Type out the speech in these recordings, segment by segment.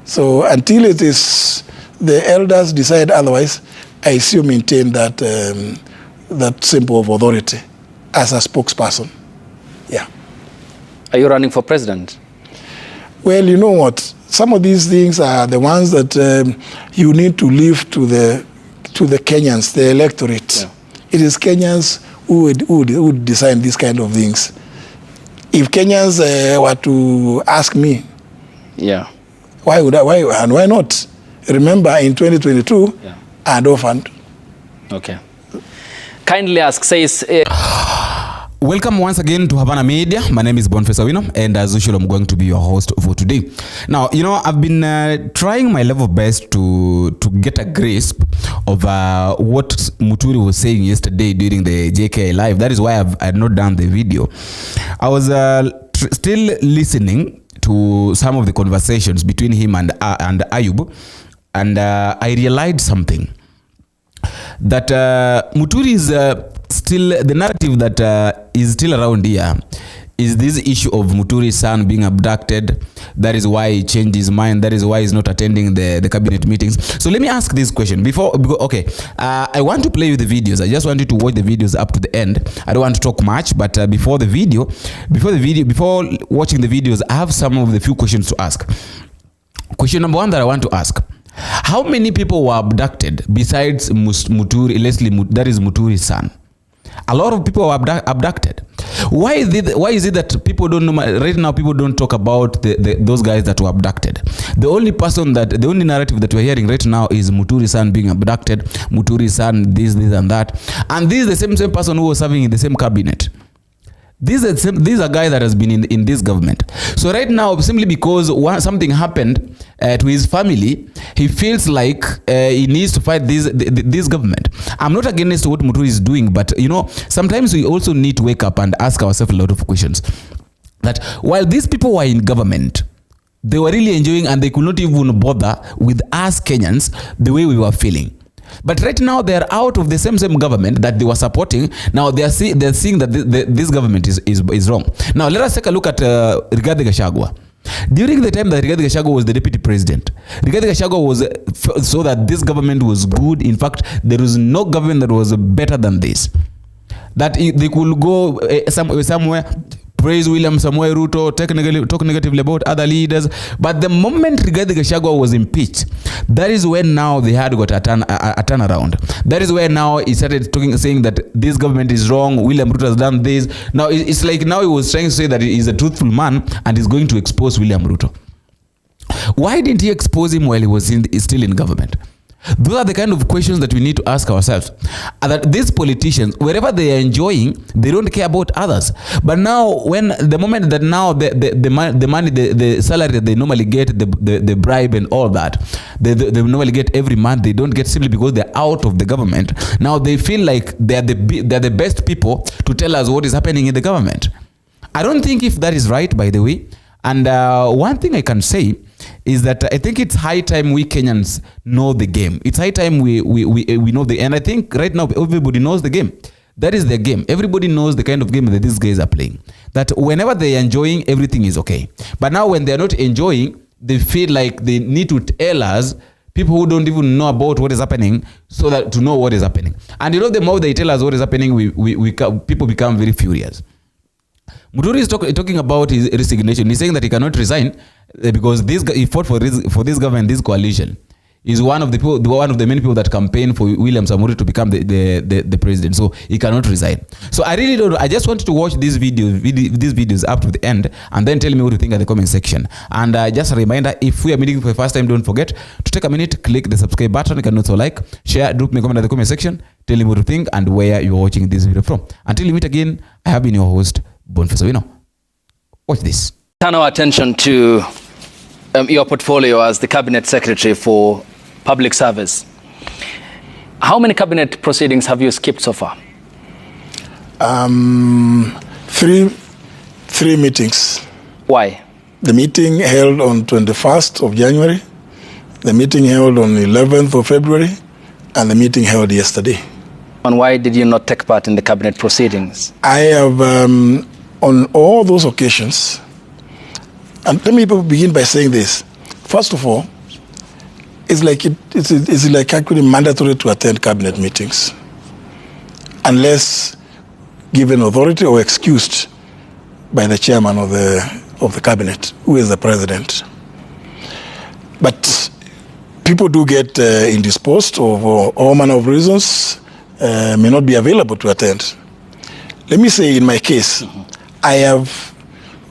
So until it is the elders decide otherwise, I still maintain that that symbol of authority as a spokesperson. Yeah. Are you running for president? Well, you know what? Some of these things are the ones that you need to leave to the Kenyans, the electorate. Yeah. It is Kenyans who would decide these kind of things. If Kenyans were to ask me, yeah, why not? Remember, in 2022, yeah, I had orphaned. Okay. Kindly ask, says... Welcome once again to Havana Media. My name is Boniface Awino, and as usual, I'm going to be your host for today. Now, you know, I've been trying my level best to get a grasp of what Muturi was saying yesterday during the JKI Live. That is why I had not done the video. I was still listening to some of the conversations between him and Ayub, and I realized something. That Muturi is still, the narrative that is still around here is this issue of Muturi's son being abducted. That is why he changed his mind. That is why he's not attending the cabinet meetings. So let me ask this question okay, I want to play you the videos. I just want you to watch the videos up to the end. I don't want to talk much, but before watching the videos, I have some of the few questions to ask. Question number one that I want to ask: how many people were abducted besides Muturi, Leslie, that is Muturi's son? A lot of people were abducted. Why is it that people don't know, right now people don't talk about those guys that were abducted? The only narrative that we're hearing right now is Muturi's son being abducted, Muturi's son this and that. And this is the same person who was serving in the same cabinet. These are guys that has been in this government. So right now, simply because something happened to his family, he feels like he needs to fight this government. I'm not against what Muturi is doing, but you know, sometimes we also need to wake up and ask ourselves a lot of questions. That while these people were in government, they were really enjoying, and they could not even bother with us Kenyans the way we were feeling. But right now they are out of the same government that they were supporting. Now they're seeing that this government is wrong. Now let us take a look at Rigathi Gachagua. During the time that Rigathi Gachagua was the deputy president, Rigathi Gachagua was so that this government was good. In fact, there was no government that was better than this. That they could go somewhere, praise William Samoei Ruto, talk negatively about other leaders. But the moment Rigathi Gachagua was impeached, that is when now they had got a turnaround. That is where now he started saying that this government is wrong, William Ruto has done this. Now it's like now he was trying to say that he is a truthful man and is going to expose William Ruto. Why didn't he expose him while he was still in government? Those are the kind of questions that we need to ask ourselves. That these politicians, wherever they are enjoying, they don't care about others. But now, when the moment that now the money, the salary that they normally get, the bribe and all that, they normally get every month, they don't get simply because they're out of the government. Now they feel like they're the best people to tell us what is happening in the government. I don't think if that is right, by the way. And one thing I can say is that I think it's high time we Kenyans know the game. It's high time we know and I think right now everybody knows the game. That is their game. Everybody knows the kind of game that these guys are playing. That whenever they are enjoying, everything is okay. But now when they are not enjoying, they feel like they need to tell us, people who don't even know about what is happening, so that to know what is happening. And you know, the more they tell us what is happening, people become very furious. Muturi is talking about his resignation. He's saying that he cannot resign because he fought for this government, this coalition. He's one of the many people that campaign for William Samoei to become the president. So he cannot resign. So I really don't. I just want to watch these videos up to the end and then tell me what you think in the comment section. And just a reminder, if we are meeting for the first time, don't forget to take a minute, click the subscribe button. You can also like, share, drop me a comment in the comment section. Tell me what you think and where you're watching this video from. Until we meet again, I have been your host, Boniface Awino. Watch this. Turn our attention to your portfolio as the cabinet secretary for public service. How many cabinet proceedings have you skipped so far? Three meetings. Why? The meeting held on 21st of January, the meeting held on 11th of February, and the meeting held yesterday. And why did you not take part in the cabinet proceedings? I have, on all those occasions, and let me begin by saying this. First of all, it's like actually mandatory to attend cabinet meetings unless given authority or excused by the chairman of the cabinet, who is the president. But people do get indisposed for all manner of reasons, may not be available to attend. Let me say in my case, I have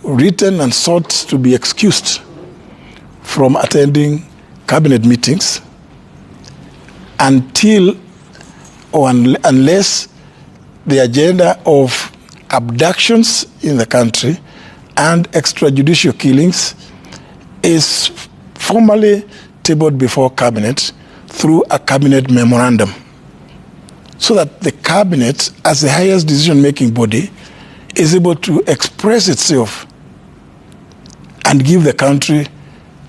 written and sought to be excused from attending cabinet meetings until or unless the agenda of abductions in the country and extrajudicial killings is formally tabled before cabinet through a cabinet memorandum, so that the cabinet, as the highest decision-making body, is able to express itself and give the country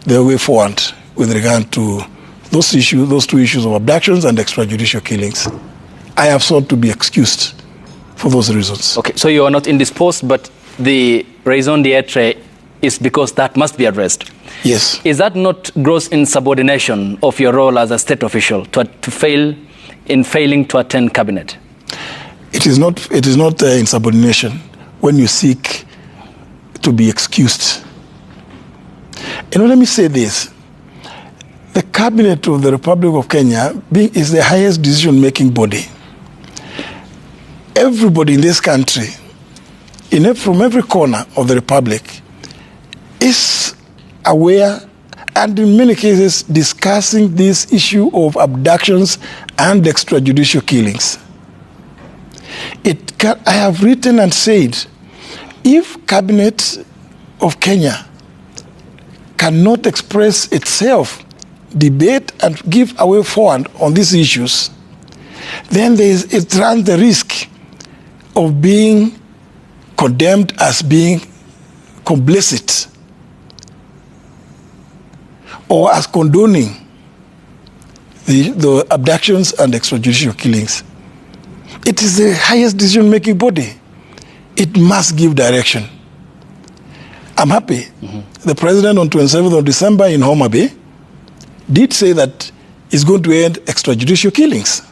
the way forward with regard to those two issues of abductions and extrajudicial killings. I have sought to be excused for those reasons. Okay, so you are not indisposed, but the raison d'etre is because that must be addressed. Yes. Is that not gross insubordination of your role as a state official to fail in failing to attend cabinet? It is not insubordination when you seek to be excused. Let me say this. The cabinet of the Republic of Kenya is the highest decision-making body. Everybody in this country, from every corner of the Republic, is aware and in many cases discussing this issue of abductions and extrajudicial killings. I have written and said, if Cabinet of Kenya cannot express itself, debate and give a way forward on these issues, then it runs the risk of being condemned as being complicit or as condoning the abductions and extrajudicial killings. It is the highest decision-making body. It must give direction. I'm happy. The president on 27th of December in Homa Bay did say that he's going to end extrajudicial killings.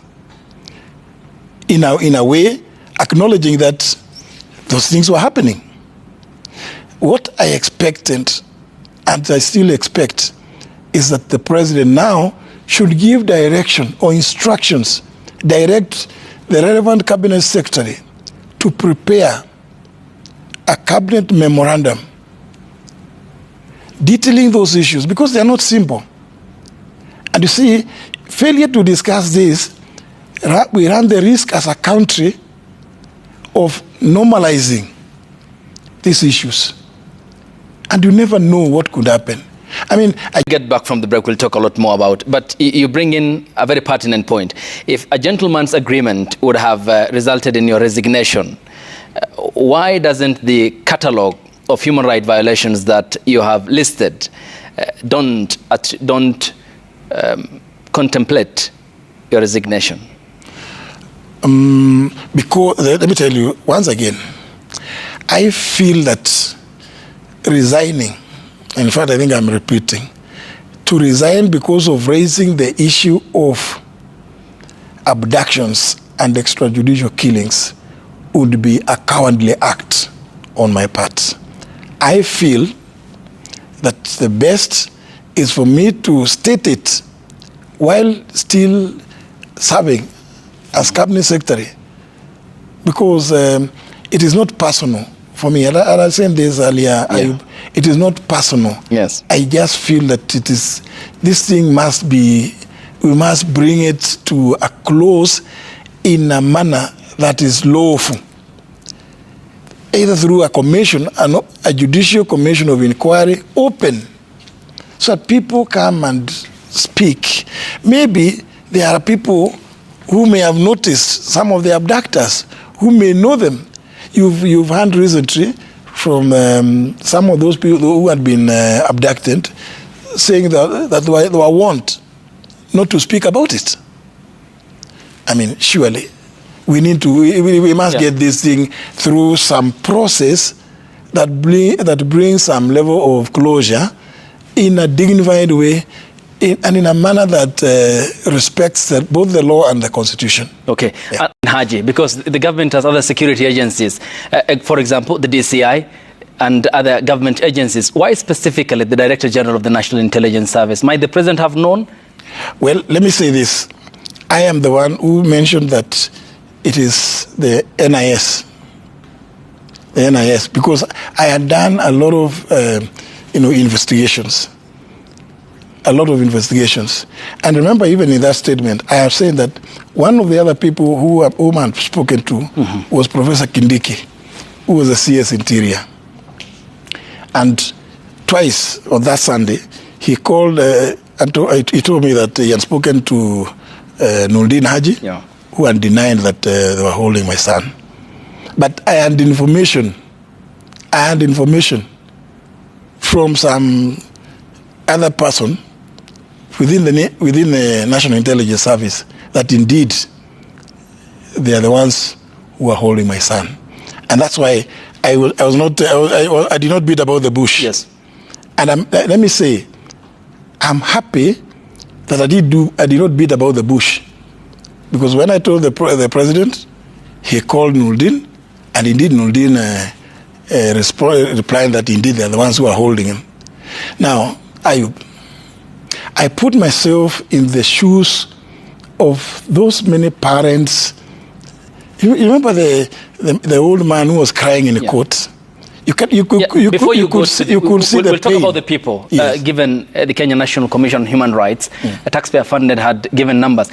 In a way, acknowledging that those things were happening. What I expected, and I still expect, is that the president now should give direction or instructions, direct the relevant cabinet secretary to prepare a cabinet memorandum detailing those issues, because they are not simple. And you see, failure to discuss this, we run the risk as a country of normalizing these issues. And you never know what could happen. I get back from the break, we'll talk a lot more about, but you bring in a very pertinent point. If a gentleman's agreement would have resulted in your resignation, why doesn't the catalogue of human rights violations that you have listed don't contemplate your resignation? Because, let me tell you, once again, I feel that resigning, in fact, I think I'm repeating, to resign because of raising the issue of abductions and extrajudicial killings would be a cowardly act on my part. I feel that the best is for me to state it while still serving as cabinet secretary, because it is not personal for me. And I said this earlier, yeah. It is not personal. Yes. I just feel that this thing must be, we must bring it to a close in a manner that is lawful, either through a commission, a judicial commission of inquiry, open, so that people come and speak. Maybe there are people who may have noticed some of the abductors, who may know them. You've heard recently from some of those people who had been abducted, saying that they were warned not to speak about it. Surely we must get this thing through some process that brings some level of closure in a dignified way, and in a manner that respects both the law and the constitution. Okay. Yeah. Haji, because the government has other security agencies, for example, the DCI and other government agencies. Why specifically the Director General of the National Intelligence Service? Might the President have known? Well, let me say this. I am the one who mentioned that it is the NIS. The NIS, because I had done a lot of investigations. A lot of investigations. And remember, even in that statement, I have said that one of the other people whom I've spoken to was Professor Kindiki, who was the CS Interior. And twice on that Sunday, he called and he told me that he had spoken to Nuruddin Haji, who had denied that they were holding my son. But I had information from some other person within the National Intelligence Service that indeed they are the ones who are holding my son, and that's why I did not beat about the bush. Yes, and let me say, I'm happy that I did not beat about the bush, because when I told the president, he called Nuruddin, and indeed Nuruddin replied that indeed they are the ones who are holding him. Now, I put myself in the shoes of those many parents. You remember the old man who was crying in the court? You could see the We'll talk about the people. Yes. Given the Kenya National Commission on Human Rights, a taxpayer funded had given numbers.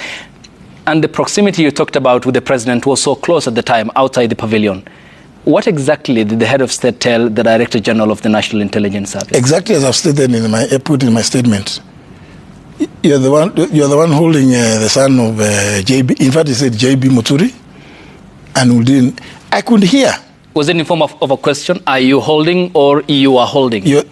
And the proximity you talked about with the president was so close at the time outside the pavilion. What exactly did the head of state tell the Director General of the National Intelligence Service? Exactly as I've stated put in my statement. You're the one holding the son of JB. In fact, he said JB Muturi, and we didn't. I could hear. Was it in form of a question? Are you holding or you are holding? Actually,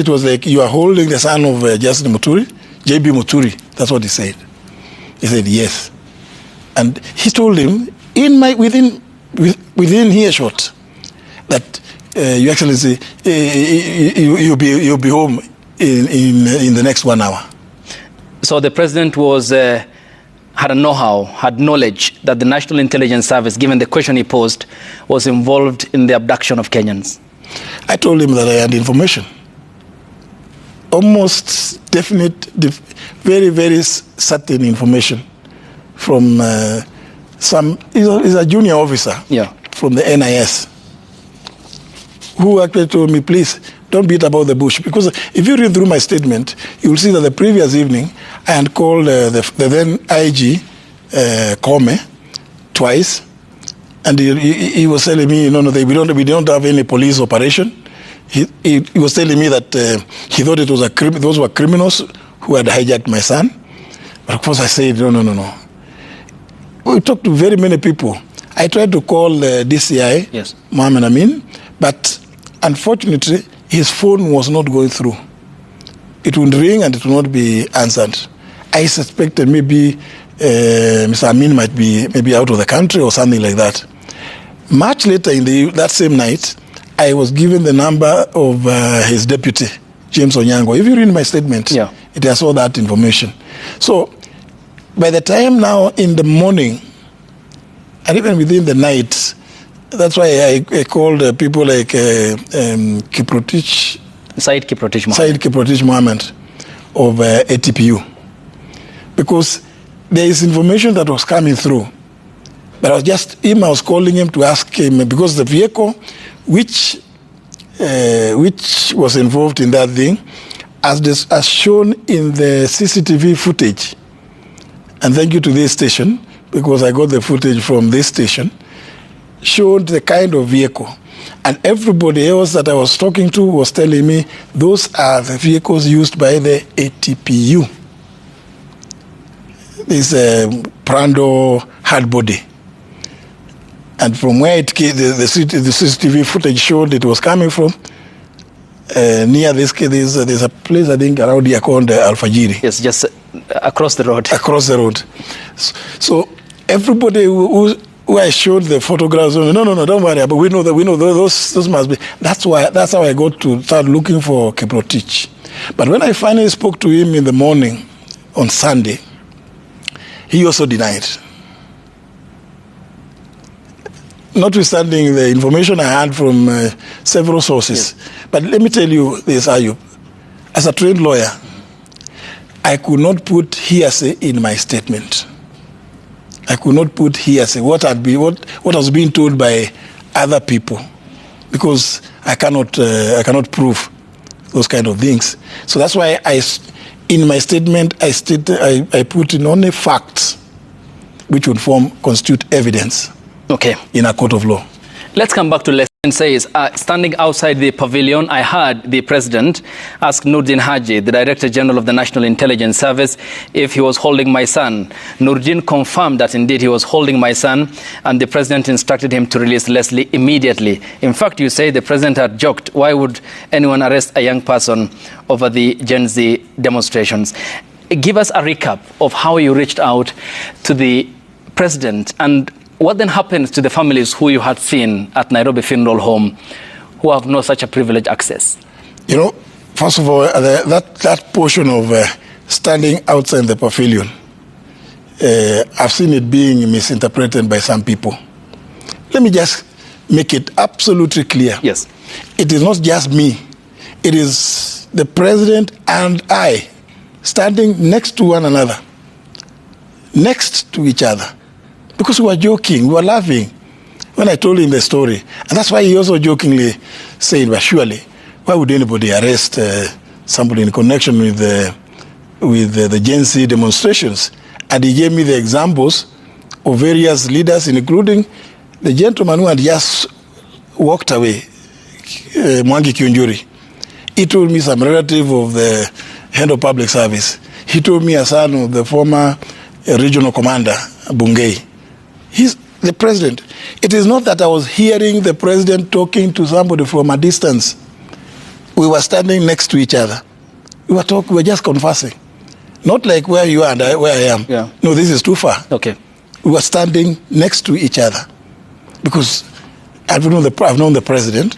it was like you are holding the son of Justin Muturi, JB Muturi. That's what he said. He said yes, and he told him within earshot that Your Excellency, you'll be home in the next 1 hour. So the president was had knowledge that the National Intelligence Service, given the question he posed, was involved in the abduction of Kenyans. I told him that I had information, almost definite, very, very certain information from he's a junior officer from the NIS, who actually told me, please, don't beat about the bush. Because if you read through my statement, you will see that the previous evening, I had called the then IG, Kome, twice. And he was telling me, no, we don't have any police operation. He was telling me that he thought it was those were criminals who had hijacked my son. But of course I said, no. We talked to very many people. I tried to call DCI, Mohammed Amin, but unfortunately, his phone was not going through. It would ring and it would not be answered. I suspected maybe Mr. Amin might be out of the country or something like that. Much later that same night, I was given the number of his deputy, James Onyango. If you read my statement, it has all that information. So by the time now in the morning, and even within the night, that's why I called people like Said Kiprotich Mohammed of ATPU, because there is information that was coming through. But I was calling him to ask him, because the vehicle which was involved in that thing, as shown in the CCTV footage, and thank you to this station, because I got the footage from this station, showed the kind of vehicle. And everybody else that I was talking to was telling me those are the vehicles used by the ATPU. This Prando hard body. And from where it came, the CCTV footage showed it was coming from, near this, there's a place I think around here called Alfajiri. Yes, just across the road. Across the road. So everybody who where I showed the photographs. No, don't worry. But we know those must be. That's how I got to start looking for Kiprotich. But when I finally spoke to him in the morning on Sunday, he also denied. Notwithstanding the information I had from several sources. Yes. But let me tell you this, Ayub. As a trained lawyer, I could not put hearsay in my statement. I could not put hearsay, what was being told by other people, because I cannot prove those kind of things. So that's why in my statement, I put in only facts which would constitute evidence. Okay. In a court of law. Let's come back to lesson. Says, standing outside the pavilion, I heard the president ask Nurdin Haji, the Director General of the National Intelligence Service, if he was holding my son. Nurdin confirmed that indeed he was holding my son, and the president instructed him to release Leslie immediately. In fact, you say the president had joked, why would anyone arrest a young person over the Gen Z demonstrations? Give us a recap of how you reached out to the president, and what then happens to the families who you had seen at Nairobi Funeral Home who have no such a privileged access? You know, first of all, that portion of standing outside the pavilion, I've seen it being misinterpreted by some people. Let me just make it absolutely clear. Yes. It is not just me. It is the president and I standing next to one another, next to each other. Because we were joking, we were laughing when I told him the story. And that's why he also jokingly said, well, surely, why would anybody arrest somebody in connection with the Gen Z demonstrations? And he gave me the examples of various leaders, including the gentleman who had just walked away, Mwangi Kiunjuri. He told me some relative of the head of public service. He told me a son of the former regional commander, Bungei. He's the president. It is not that I was hearing the president talking to somebody from a distance. We were standing next to each other. We were just conversing. Not like where you are and where I am. Yeah. No, this is too far. Okay. We were standing next to each other. Because I've known the president.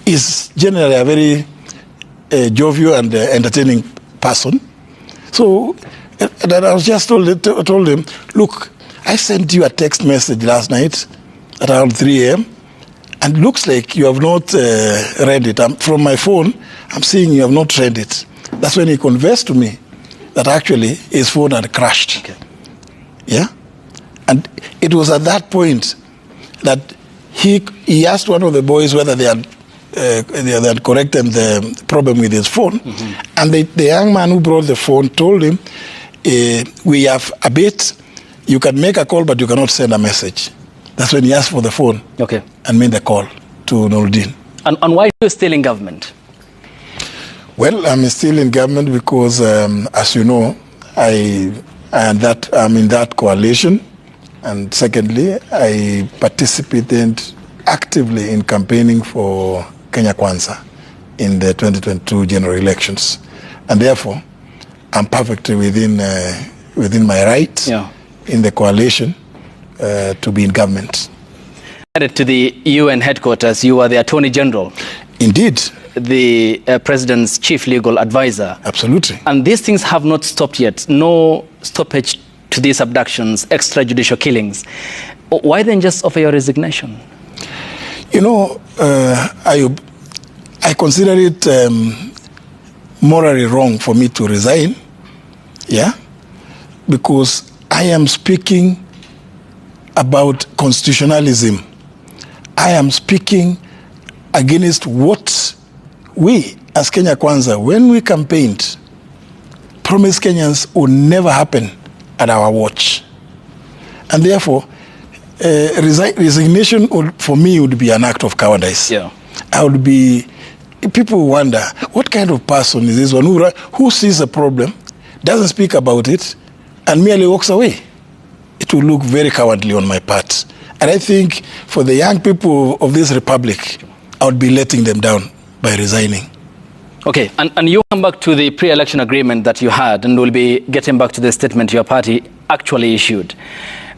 He's generally a very jovial and entertaining person. So then I was just told him, look, I sent you a text message last night at around 3 a.m. and looks like you have not read it. From my phone, I'm seeing you have not read it. That's when he confessed to me that actually his phone had crashed. Okay. Yeah? And it was at that point that he asked one of the boys whether they had corrected the problem with his phone. Mm-hmm. And the young man who brought the phone told him, we have a bit. You can make a call, but you cannot send a message. That's when he asked for the phone. Okay. And made the call to Nurdin. And why are you still in government? Well, I'm still in government because, as you know, I'm in that coalition. And secondly, I participated actively in campaigning for Kenya Kwanza in the 2022 general elections. And therefore, I'm perfectly within my rights. Yeah. In the coalition to be in government. Headed to the UN headquarters, you are the Attorney General. Indeed. The President's chief legal advisor. Absolutely. And these things have not stopped yet. No stoppage to these abductions, extrajudicial killings. Why then just offer your resignation? You know, I consider it morally wrong for me to resign. Yeah? Because I am speaking about constitutionalism. I am speaking against what we, as Kenya Kwanza, when we campaigned, promised Kenyans would never happen at our watch. And therefore, resignation for me would be an act of cowardice. Yeah. People wonder, what kind of person is this one who sees a problem, doesn't speak about it, and merely walks away? It will look very cowardly on my part. And I think for the young people of this republic, I would be letting them down by resigning. Okay, and you come back to the pre-election agreement that you had, and we'll be getting back to the statement your party actually issued.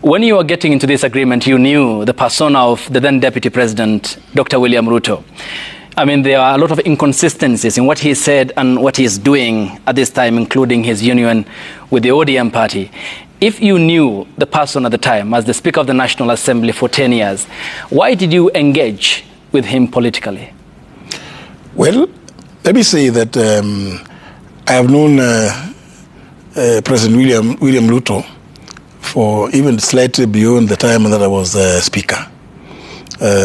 When you were getting into this agreement, you knew the persona of the then Deputy President, Dr. William Ruto. I mean, there are a lot of inconsistencies in what he said and what he is doing at this time, including his union with the ODM party. If you knew the person at the time as the Speaker of the National Assembly for 10 years, why did you engage with him politically? Well, let me say that I have known President William Ruto for even slightly beyond the time that I was Speaker.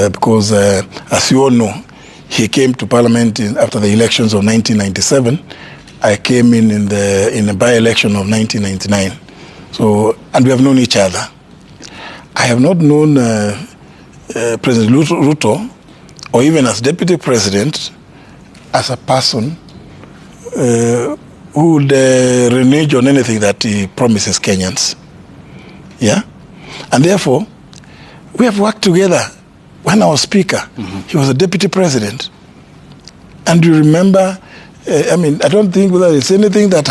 Because, as you all know, he came to Parliament after the elections of 1997. I came in the by-election of 1999. So, and we have known each other. I have not known President Ruto, or even as Deputy President, as a person who would renege on anything that he promises Kenyans. Yeah? And therefore, we have worked together. When I was Speaker, he was a Deputy President. And you remember, I mean, I don't think whether it's anything that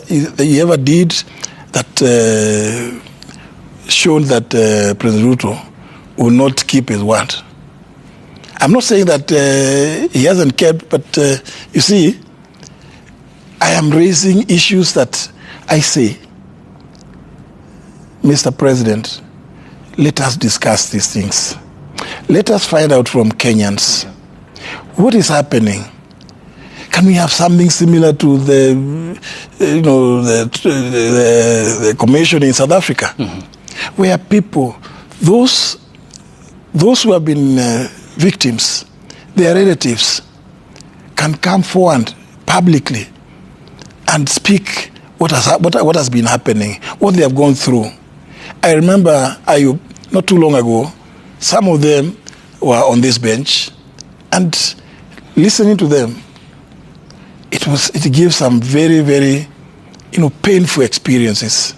he ever did that showed that President Ruto will not keep his word. I'm not saying that he hasn't kept, but you see, I am raising issues that I say, Mr. President, let us discuss these things. Let us find out from Kenyans what is happening. Can we have something similar to the commission in South Africa, where people, those who have been victims, their relatives, can come forward publicly and speak what has been happening, what they have gone through. I remember, Ayub, not too long ago, some of them were on this bench, and listening to them, it gives some very, very, painful experiences.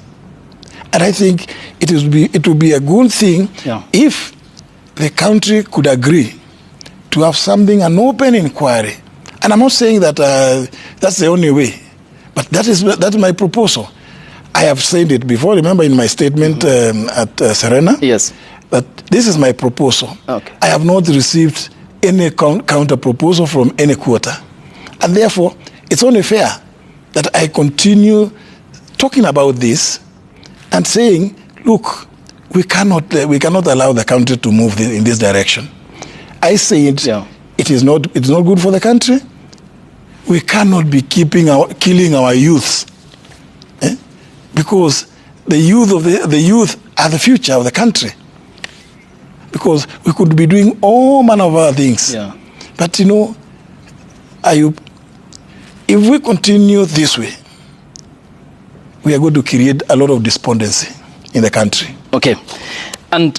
And I think it would be a good thing if the country could agree to have an open inquiry. And I'm not saying that that's the only way, but that's my proposal. I have said it before. Remember in my statement at Serena? Yes. That this is my proposal. Okay. I have not received any counter proposal from any quarter. And therefore, it's only fair that I continue talking about this and saying, look, we cannot allow the country to move in this direction. I said it's not good for the country. We cannot be killing our youth. Because the youth are the future of the country. Because we could be doing all manner of other things. Yeah. But Ayub, if we continue this way, we are going to create a lot of despondency in the country. Okay. And